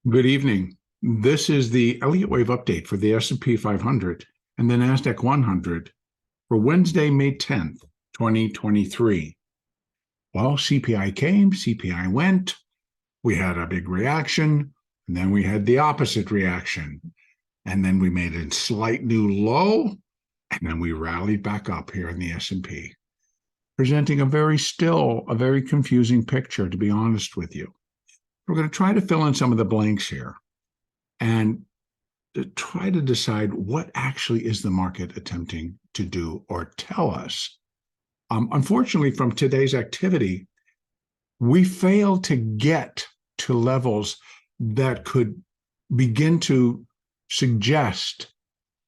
Good evening. This is the Elliott wave update for the S&P 500 and the NASDAQ 100 for Wednesday, May 10th, 2023. Well, CPI came, CPI went. We had a big reaction, and then we had the opposite reaction. And then we made a slight new low, and then we rallied back up here in the S&P, presenting a very confusing picture, to be honest with you. We're going to try to fill in some of the blanks here and to try to decide what actually is the market attempting to do or tell us. Unfortunately, from today's activity, we failed to get to levels that could begin to suggest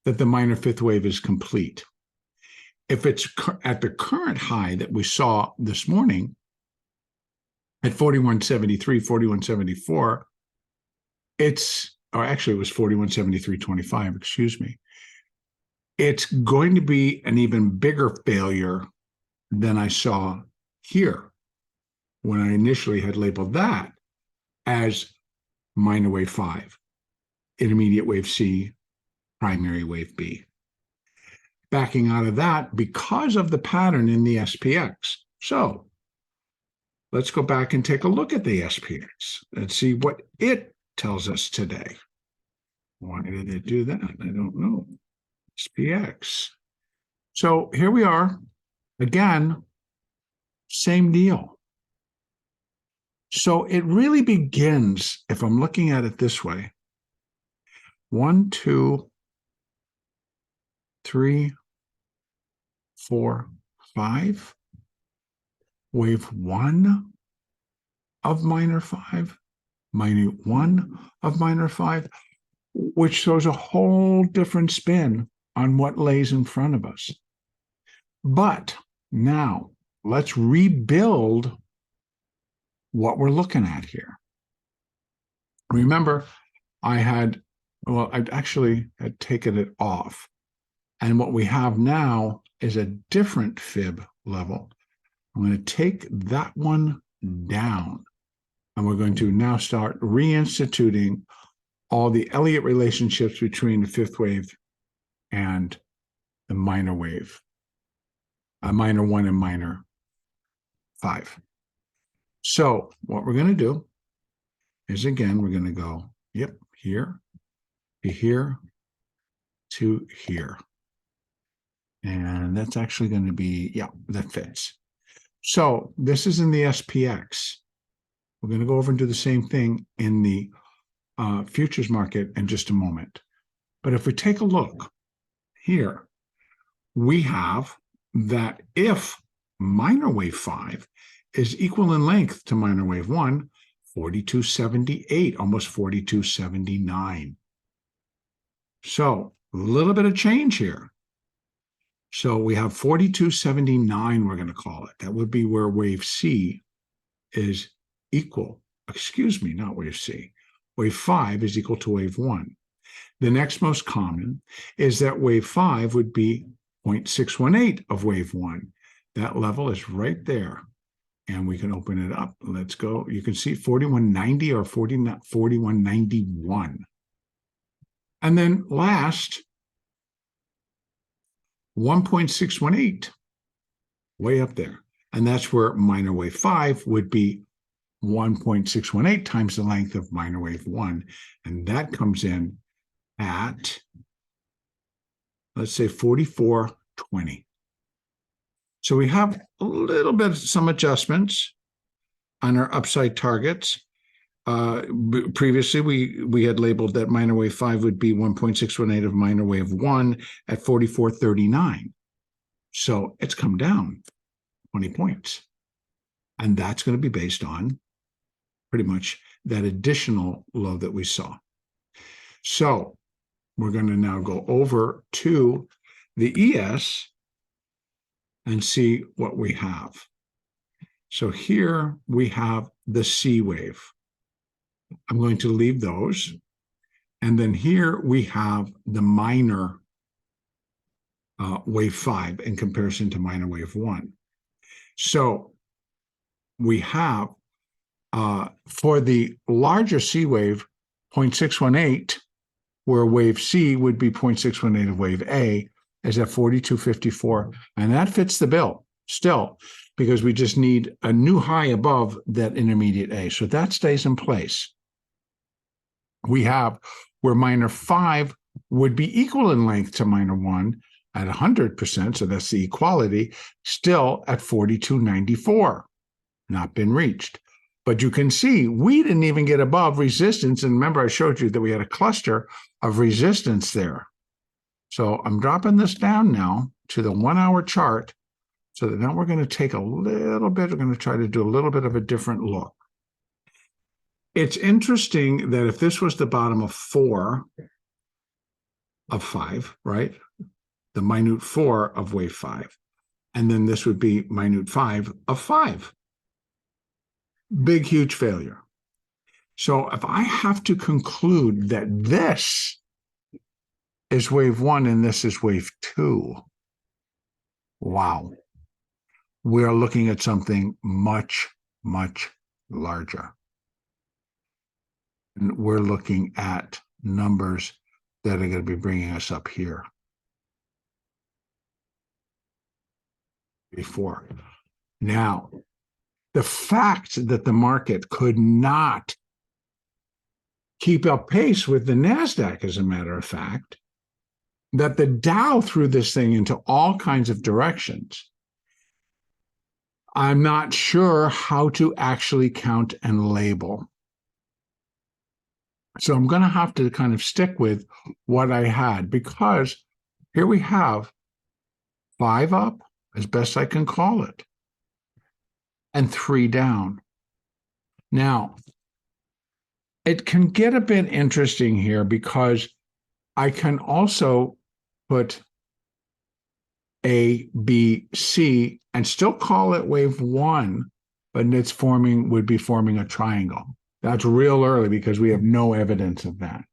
that the minor fifth wave is complete. If it's at the current high that we saw this morning, at 4173, 4174, actually it was 4173.25, excuse me. It's going to be an even bigger failure than I saw here when I initially had labeled that as minor wave 5, intermediate wave C, primary wave B. Backing out of that because of the pattern in the SPX. So let's go back and take a look at the SPX and see what it tells us today. Why did it do that? I don't know. SPX. So here we are. Again, same deal. So it really begins, if I'm looking at it this way, 1, 2, 3, 4, 5. Wave 1 of minor 5, minor 1 of minor 5, which throws a whole different spin on what lays in front of us. But now let's rebuild what we're looking at here. Remember, I'd actually had taken it off. And what we have now is a different fib level. I'm going to take that one down, and we're going to now start reinstituting all the Elliott relationships between the fifth wave and the minor wave, minor 1 and minor 5. So what we're going to do is, again, we're going to go, here to here to here. And that's actually going to be, that fits. So this is in the SPX. We're going to go over and do the same thing in the futures market in just a moment. But if we take a look here, we have that if minor wave 5 is equal in length to minor wave 1, 4278, almost 4279. So a little bit of change here. So we have 4279, we're going to call it. That would be where wave C is equal. Excuse me, not wave C. Wave 5 is equal to wave 1. The next most common is that wave 5 would be 0.618 of wave 1. That level is right there. And we can open it up. Let's go. You can see 4190 or 4191. And then last, 1.618, way up there. And that's where minor wave 5 would be 1.618 times the length of minor wave 1. And that comes in at, let's say, 4420. So we have a little bit, some adjustments on our upside targets. Previously, we had labeled that minor wave 5 would be 1.618 of minor wave 1 at 4439. So it's come down 20 points. And that's going to be based on pretty much that additional low that we saw. So we're going to now go over to the ES and see what we have. So here we have the C wave. I'm going to leave those. And then here we have the minor wave 5 in comparison to minor wave 1. So we have, for the larger C wave, 0.618, where wave C would be 0.618 of wave A, is at 42.54. And that fits the bill still, because we just need a new high above that intermediate A. So that stays in place. We have where minor 5 would be equal in length to minor 1 at 100%, so that's the equality, still at 42.94, not been reached. But you can see we didn't even get above resistance, and remember I showed you that we had a cluster of resistance there. So I'm dropping this down now to the 1 hour chart, so that now we're going to take a little bit, we're going to try to do a little bit of a different look. It's interesting that if this was the bottom of 4 of 5, right? The minute 4 of wave 5. And then this would be minute 5 of 5. Big, huge failure. So if I have to conclude that this is wave 1 and this is wave 2, wow. We are looking at something much, much larger. And we're looking at numbers that are going to be bringing us up here. Before. Now, the fact that the market could not keep up pace with the NASDAQ, as a matter of fact, that the Dow threw this thing into all kinds of directions, I'm not sure how to actually count and label. So I'm going to have to kind of stick with what I had, because here we have 5 up, as best I can call it, and 3 down. Now, it can get a bit interesting here, because I can also put A, B, C, and still call it wave 1, but it's would be forming a triangle. That's real early because we have no evidence of that.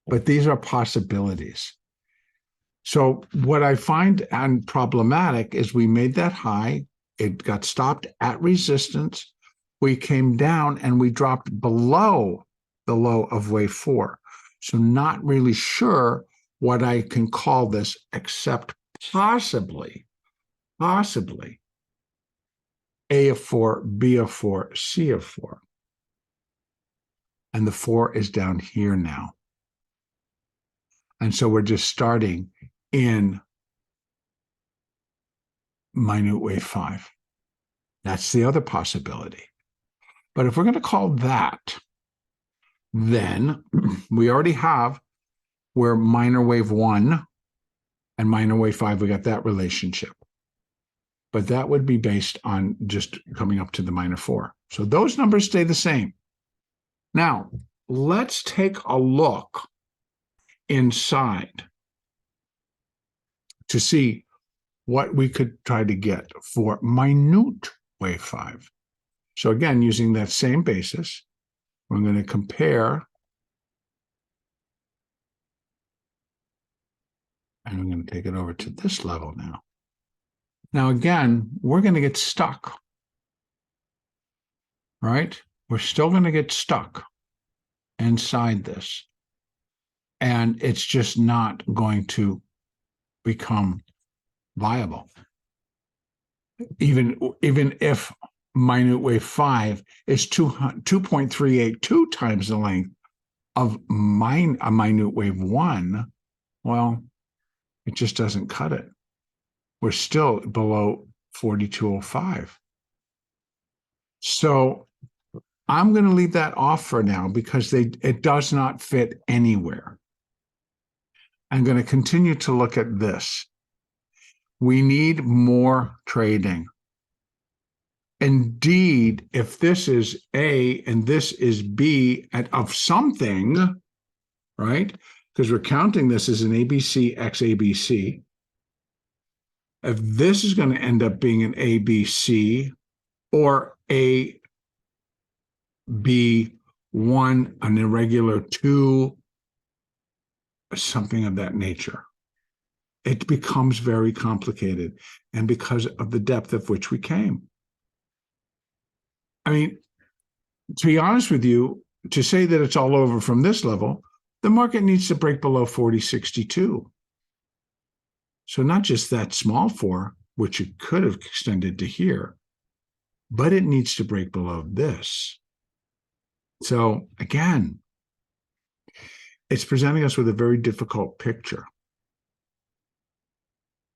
But these are possibilities. So what I find problematic is we made that high. It got stopped at resistance. We came down and we dropped below the low of wave 4. So not really sure what I can call this, except possibly A of 4, B of 4, C of 4. And the 4 is down here now. And so we're just starting in minute wave 5. That's the other possibility. But if we're going to call that, then we already have where minor wave 1 and minor wave 5, we got that relationship. But that would be based on just coming up to the minor 4. So those numbers stay the same. Now, let's take a look inside to see what we could try to get for minute wave 5. So again, using that same basis, we're going to compare, and I'm going to take it over to this level now. Now, again, we're going to get stuck, right? We're still going to get stuck inside this. And it's just not going to become viable. Even if minute wave 5 is 2.382 times the length of a minute wave 1, well, it just doesn't cut it. We're still below 4205. So I'm going to leave that off for now because it does not fit anywhere. I'm going to continue to look at this. We need more trading. Indeed, if this is A and this is B of something, right? Because we're counting this as an ABC x ABC. If this is going to end up being an ABC or a B1, an irregular 2, something of that nature, it becomes very complicated, and because of the depth of which we came. I mean, to be honest with you, to say that it's all over from this level, the market needs to break below 40.62. So not just that small 4, which it could have extended to here, but it needs to break below this. So again, it's presenting us with a very difficult picture.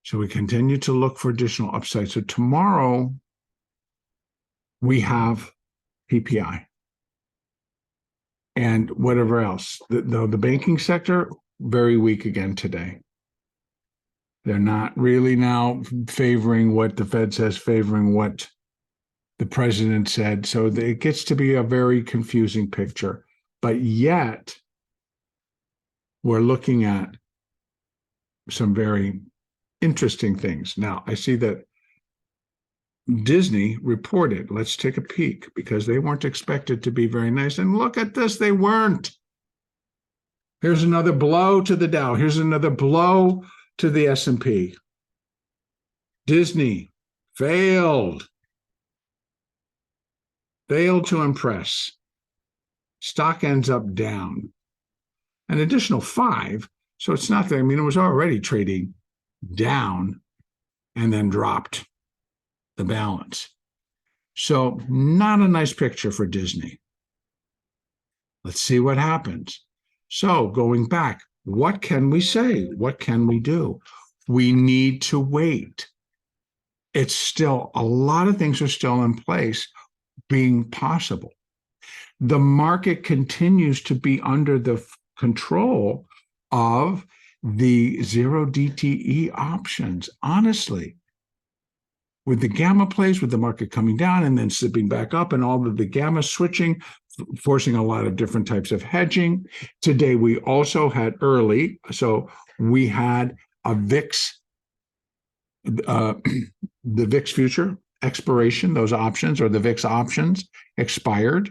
So we continue to look for additional upside. So tomorrow we have PPI and whatever else. The banking sector, very weak again today. They're not really now favoring what the Fed says, favoring what the president said. So it gets to be a very confusing picture. But yet, we're looking at some very interesting things. Now, I see that Disney reported. Let's take a peek, because they weren't expected to be very nice. And look at this, they weren't. Here's another blow to the Dow. Here's another blow to the S&P. Disney failed to impress. Stock ends up down an additional 5. So it's not that, I mean, it was already trading down and then dropped the balance. So not a nice picture for Disney. Let's see what happens. So going back, what can we say? What can we do? We need to wait. It's still, a lot of things are still in place being possible. The market continues to be under the control of the 0 DTE options. Honestly, with the gamma plays, with the market coming down and then slipping back up and all of the gamma switching, forcing a lot of different types of hedging. Today, we also had early, so we had a VIX, the VIX future expiration, those options, or the VIX options expired.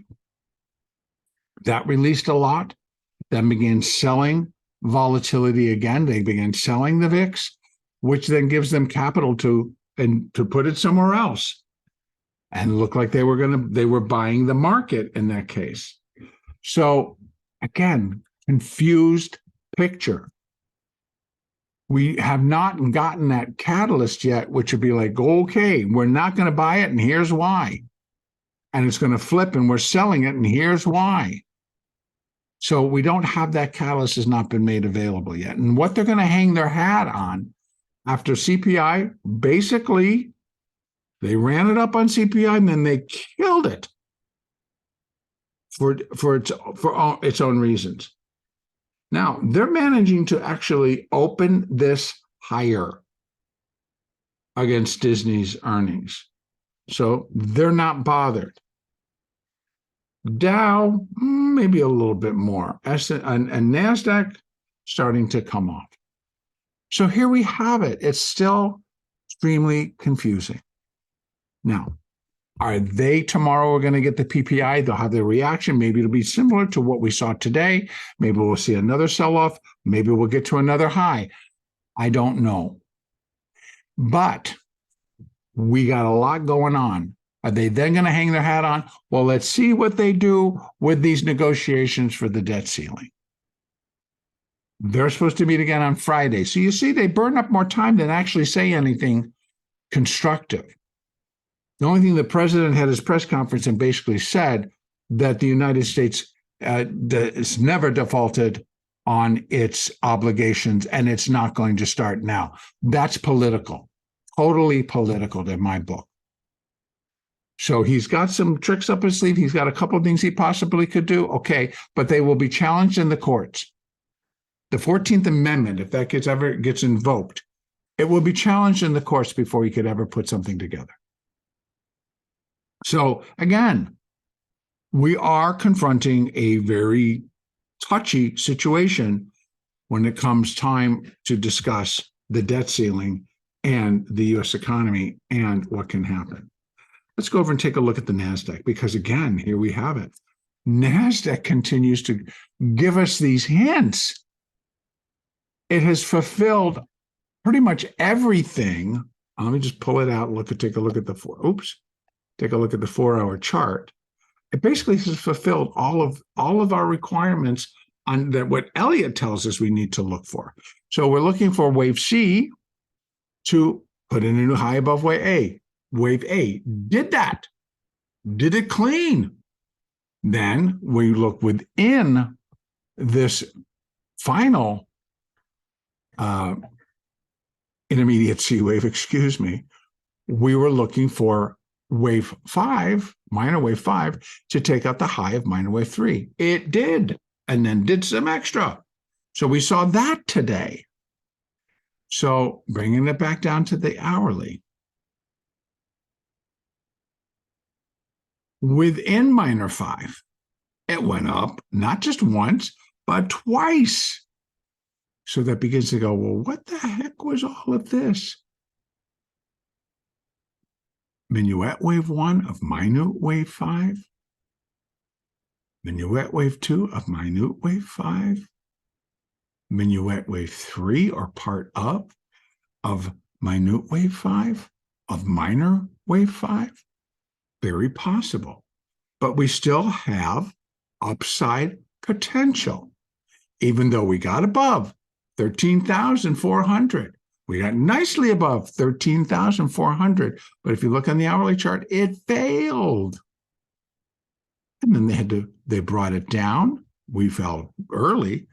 That released a lot. Then began selling volatility again. They began selling the VIX, which then gives them capital to put it somewhere else. And looked like they were buying the market in that case. So again, confused picture. We have not gotten that catalyst yet, which would be like, okay, we're not going to buy it, and here's why. And it's going to flip, and we're selling it, and here's why. So we don't have that catalyst, has not been made available yet. And what they're going to hang their hat on after CPI, basically, they ran it up on CPI and then they killed it for its own reasons. Now, they're managing to actually open this higher against Disney's earnings. So they're not bothered. Dow, maybe a little bit more. And NASDAQ starting to come off. So here we have it. It's still extremely confusing. Now, are they tomorrow going to get the PPI? They'll have their reaction. Maybe it'll be similar to what we saw today. Maybe we'll see another sell-off. Maybe we'll get to another high. I don't know. But we got a lot going on. Are they then going to hang their hat on? Well, let's see what they do with these negotiations for the debt ceiling. They're supposed to meet again on Friday. So you see, they burn up more time than actually say anything constructive. The only thing the president had his press conference and basically said that the United States is never defaulted on its obligations, and it's not going to start now. That's political, totally political in my book. So he's got some tricks up his sleeve. He's got a couple of things he possibly could do. Okay, but they will be challenged in the courts. The 14th Amendment, if that ever gets invoked, it will be challenged in the courts before he could ever put something together. So again, we are confronting a very touchy situation when it comes time to discuss the debt ceiling and the U.S. economy and what can happen. Let's go over and take a look at the NASDAQ, because again, here we have it. NASDAQ continues to give us these hints. It has fulfilled pretty much everything. Let me just pull it out and take a look at the 4-hour chart. it basically has fulfilled all of our requirements on that what Elliott tells us we need to look for. So we're looking for wave C to put in a new high above wave A. Wave A did that. Did it clean? Then we look within this final intermediate C wave, excuse me, we were looking for wave 5, minor wave 5, to take out the high of minor wave 3. It did, and then did some extra. So we saw that today. So bringing it back down to the hourly. Within minor 5, it went up not just once, but twice. So that begins to go, well, what the heck was all of this? Minuet wave 1 of minute wave 5. Minuet wave 2 of minute wave 5. Minuet wave 3 or part of minute wave 5 of minor wave 5. Very possible. But we still have upside potential. Even though we got above 13,400. We got nicely above 13,400. But if you look on the hourly chart, it failed. And then they brought it down. We fell early.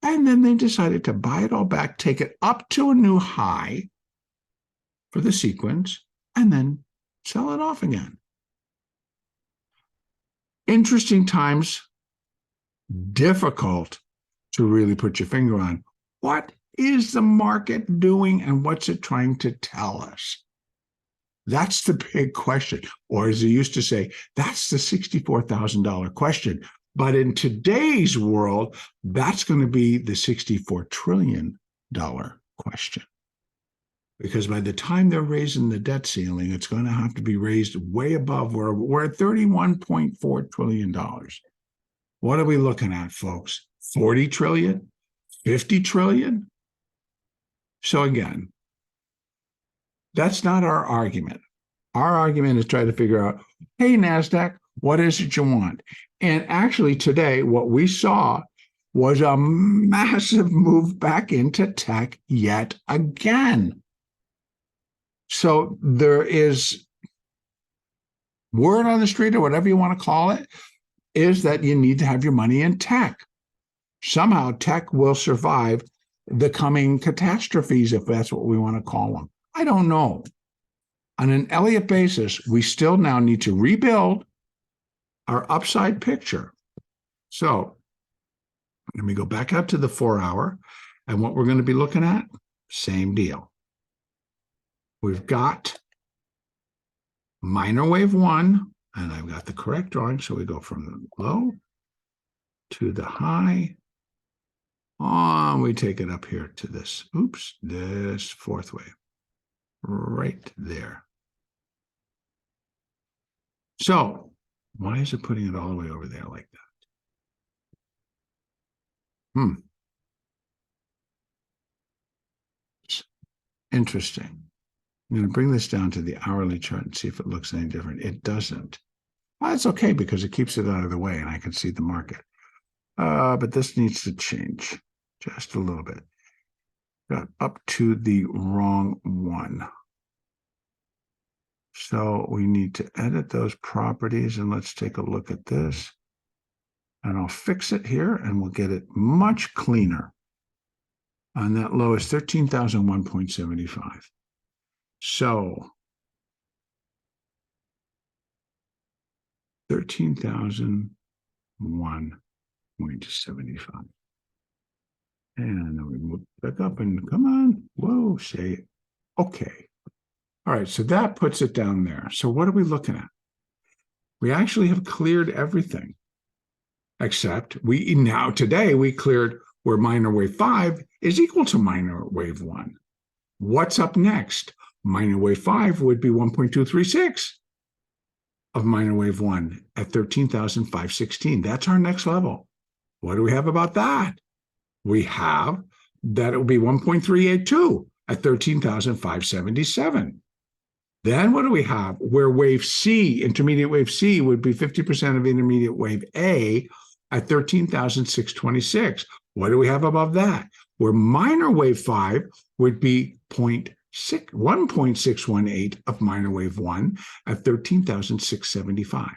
And then they decided to buy it all back, take it up to a new high for the sequence, and then sell it off again. Interesting times, difficult to really put your finger on. What is the market doing and what's it trying to tell us? That's the big question. Or as they used to say, that's the $64,000 question. But in today's world, that's going to be the $64 trillion question. Because by the time they're raising the debt ceiling, it's going to have to be raised way above where we're at $31.4 trillion. What are we looking at, folks? 40 trillion? 50 trillion? So again, that's not our argument. Our argument is try to figure out, hey, NASDAQ, what is it you want? And actually today, what we saw was a massive move back into tech yet again. So there is word on the street, or whatever you want to call it, is that you need to have your money in tech. Somehow tech will survive the coming catastrophes, if that's what we want to call them. I don't know. On an Elliott basis, we still now need to rebuild our upside picture. So let me go back out to the 4-hour, and what we're going to be looking at, same deal. We've got minor wave 1, and I've got the correct drawing, so we go from the low to the high. We take it up here to this, this 4th wave, right there. So why is it putting it all the way over there like that? Interesting. I'm going to bring this down to the hourly chart and see if it looks any different. It doesn't. Well, it's okay because it keeps it out of the way and I can see the market. But this needs to change just a little bit. Got up to the wrong one. So we need to edit those properties, and let's take a look at this. And I'll fix it here and we'll get it much cleaner. And that low is 13,001.75. So 13,001.75. And then we move back up and come on. Whoa, say it. Okay. All right, so that puts it down there. So what are we looking at? We actually have cleared everything. Except today we cleared where minor wave 5 is equal to minor wave 1. What's up next? Minor wave 5 would be 1.236 of minor wave 1 at 13,516. That's our next level. What do we have about that? We have that it will be 1.382 at 13,577. Then what do we have? Where wave C, intermediate wave C, would be 50% of intermediate wave A at 13,626. What do we have above that? Where minor wave 5 would be 1.618 of minor wave 1 at 13,675.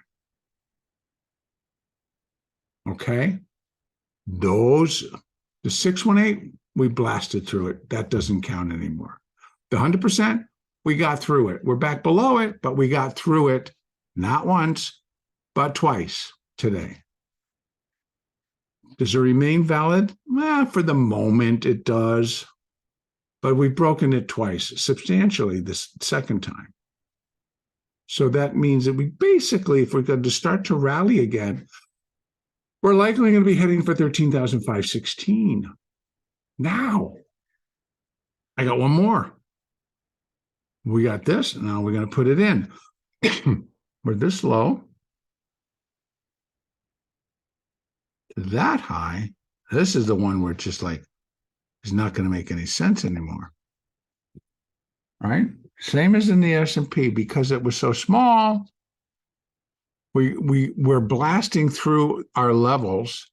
Okay? The 618, we blasted through it. That doesn't count anymore. The 100%, we got through it. We're back below it, but we got through it not once, but twice today. Does it remain valid? Well, for the moment, it does. But we've broken it twice, substantially this second time. So that means that we basically, if we're going to start to rally again, we're likely going to be heading for 13,516. Now, I got one more. We got this. Now we're going to put it in. We're this low. That high. This is the one where it's just like, it's not going to make any sense anymore. Right? Same as in the S&P, because it was so small, we're blasting through our levels.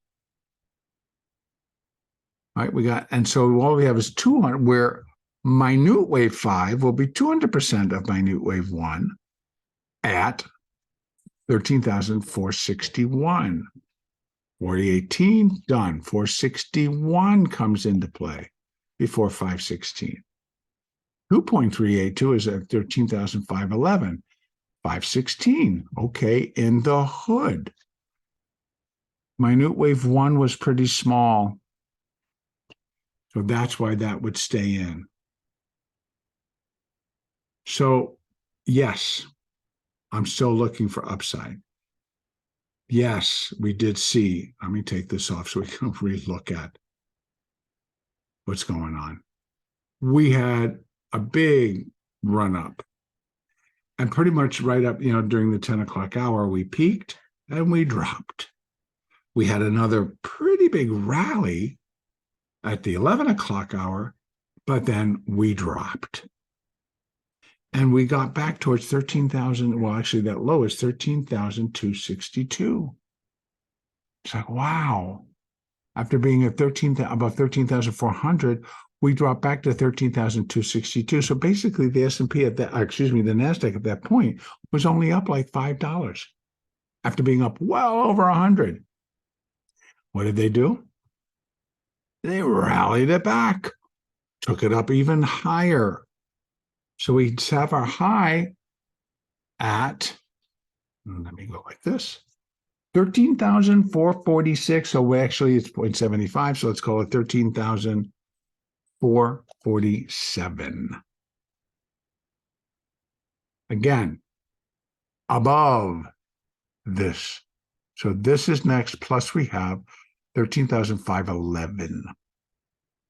Right? And so all we have is 200, where minute wave 5 will be 200% of minute wave 1 at 13,461. 4018, done. 461 comes into play before 516. 2.382 is at 13,511. 516, okay, in the hood. Minute wave 1 was pretty small. So that's why that would stay in. So, yes, I'm still looking for upside. Yes, we did see. Let me take this off so we can re-look at what's going on. We had a big run up. And pretty much right up, during the 10 o'clock hour, we peaked and we dropped. We had another pretty big rally at the 11 o'clock hour, but then we dropped. And we got back towards 13,000. Well, actually, that low is 13,262. It's like, wow. After being at above 13,400, we dropped back to 13,262. So basically, the S&P the NASDAQ at that point was only up like $5 after being up well over 100. What did they do? They rallied it back, took it up even higher. So we have our high at, let me go like this, 13,446. So it's 0.75. So let's call it 13,447. Again, above this. So this is next, plus we have 13,511.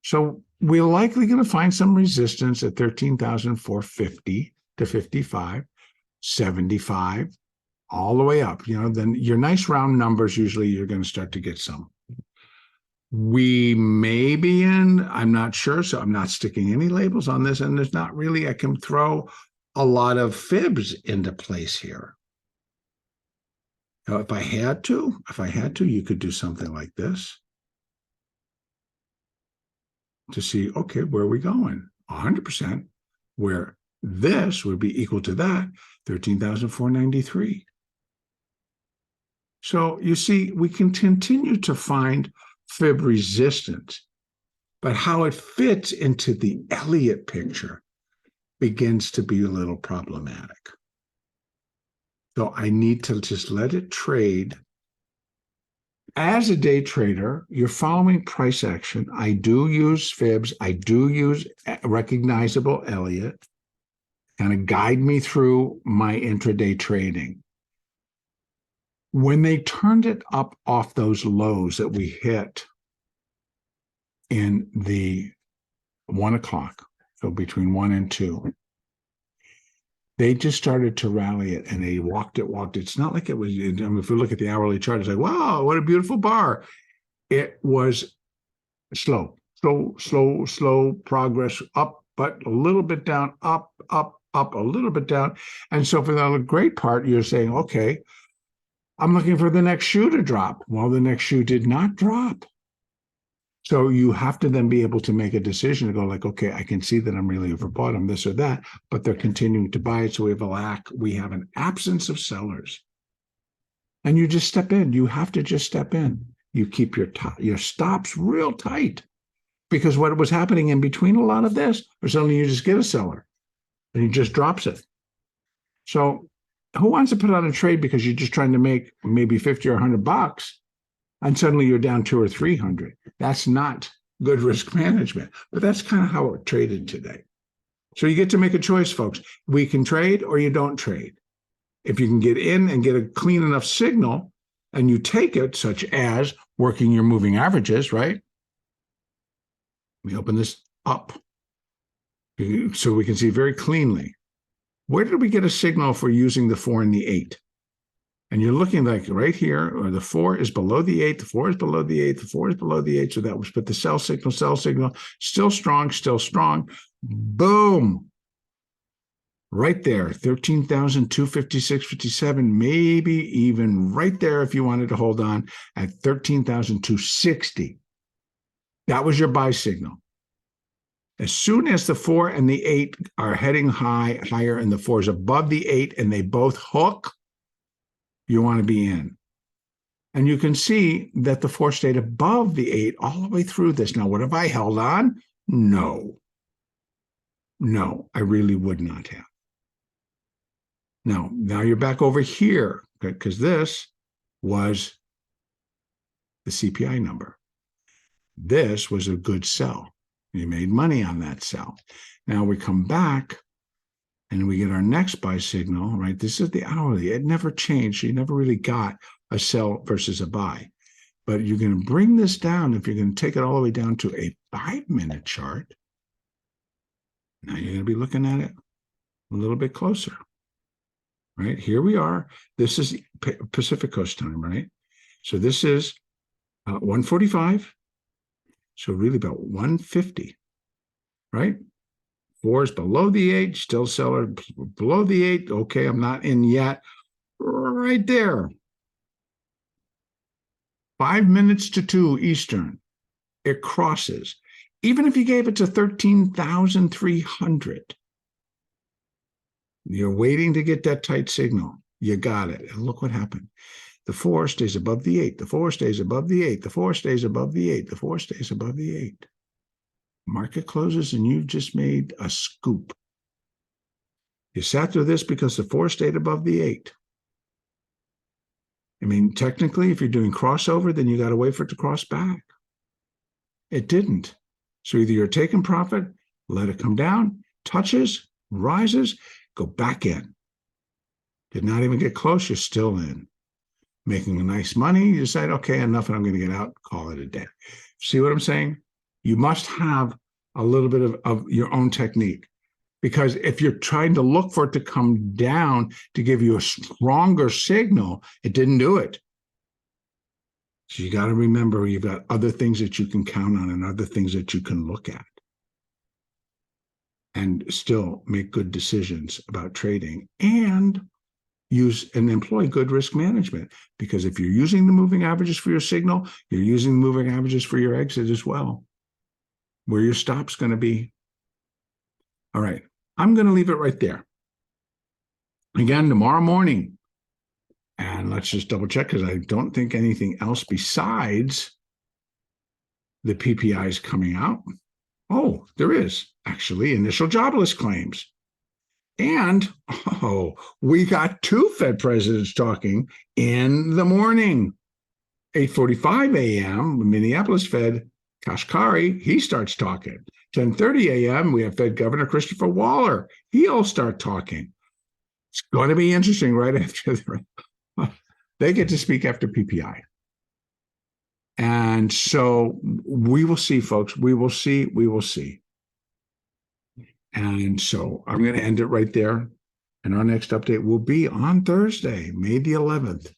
So we're likely going to find some resistance at 13,450 to 55, 75, all the way up. Then your nice round numbers, usually you're going to start to get some. We may be in, I'm not sure, so I'm not sticking any labels on this, and there's not really, I can throw a lot of fibs into place here. Now, if I had to, you could do something like this to see, okay, where are we going? 100%, where this would be equal to that, 13,493. So you see, we can continue to find fib resistance, but how it fits into the Elliott picture begins to be a little problematic. So I need to just let it trade. As a day trader, you're following price action. I do use fibs. I do use recognizable Elliott, kind of guide me through my intraday trading. When they turned it up off those lows that we hit in the 1 o'clock, so between 1 and 2, they just started to rally it, and they walked it. It's not like it was, if we look at the hourly chart, it's like, wow, what a beautiful bar. It was slow progress up, but a little bit down, up, up, a little bit down. And so for the great part, you're saying, okay, I'm looking for the next shoe to drop. Well, the next shoe did not drop. So you have to then be able to make a decision to go like, okay, I can see that I'm really overbought on this or that, but they're continuing to buy it. So we have an absence of sellers. And you just step in. You have to just step in. You keep your stops real tight, because what was happening in between a lot of this, or suddenly you just get a seller and he just drops it. So who wants to put on a trade because you're just trying to make maybe 50 or $100 and suddenly you're down 200 or 300? That's not good risk management, but that's kind of how it traded today. So you get to make a choice, folks. We can trade or you don't trade. If you can get in and get a clean enough signal and you take it, such as working your moving averages, right? Let me open this up so we can see very cleanly. Where did we get a signal for using the 4 and the 8? And you're looking like right here, or the 4 is below the 8, the 4 is below the 8, the 4 is below the 8. So that was, but the sell signal, still strong, still strong. Boom. Right there, 13,256.57, maybe even right there if you wanted to hold on at 13,260. That was your buy signal. As soon as the 4 and the 8 are heading higher, and the 4 is above the 8 and they both hook, you want to be in. And you can see that the 4 stayed above the 8 all the way through this. Now, would have I held on? No, I really would not have. Now you're back over here, because this was the CPI number. This was a good sell. You made money on that sell. Now we come back and we get our next buy signal, right? This is the hourly. It never changed. You never really got a sell versus a buy. But you're going to bring this down. If you're going to take it all the way down to a 5-minute chart, now you're going to be looking at it a little bit closer. Right, here we are. This is Pacific Coast time, right? So this is 145. So really about 150, right? 4 is below the 8, still seller below the 8. Okay, I'm not in yet. Right there. 5 minutes to 2 Eastern. It crosses. Even if you gave it to 13,300. You're waiting to get that tight signal. You got it. And look what happened. The 4 stays above the 8. The 4 stays above the 8. The 4 stays above the 8. The 4 stays above the 8. Market closes and you've just made a scoop. You sat through this because the 4 stayed above the 8. I mean, technically, if you're doing crossover, then you got to wait for it to cross back. It didn't. So either you're taking profit, let it come down, touches, rises, go back in. Did not even get close, you're still in. Making a nice money, you decide, okay, enough, and I'm going to get out, call it a day. See what I'm saying? You must have a little bit of your own technique. Because if you're trying to look for it to come down to give you a stronger signal, it didn't do it. So you got to remember you've got other things that you can count on and other things that you can look at. And still make good decisions about trading and use and employ good risk management. Because if you're using the moving averages for your signal, you're using the moving averages for your exit as well. Where your stop's going to be. All right, I'm going to leave it right there. Again, tomorrow morning. And let's just double check, because I don't think anything else besides the PPI is coming out. Oh, there is actually initial jobless claims. And, we got 2 Fed presidents talking in the morning. 8:45 a.m., Minneapolis Fed, Kashkari, he starts talking. 10:30 a.m., we have Fed Governor Christopher Waller. He'll start talking. It's going to be interesting right after they get to speak after PPI. And so we will see, folks. We will see. And so I'm going to end it right there. And our next update will be on Thursday, May the 11th.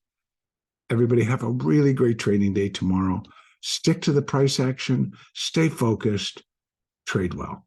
Everybody have a really great trading day tomorrow. Stick to the price action. Stay focused. Trade well.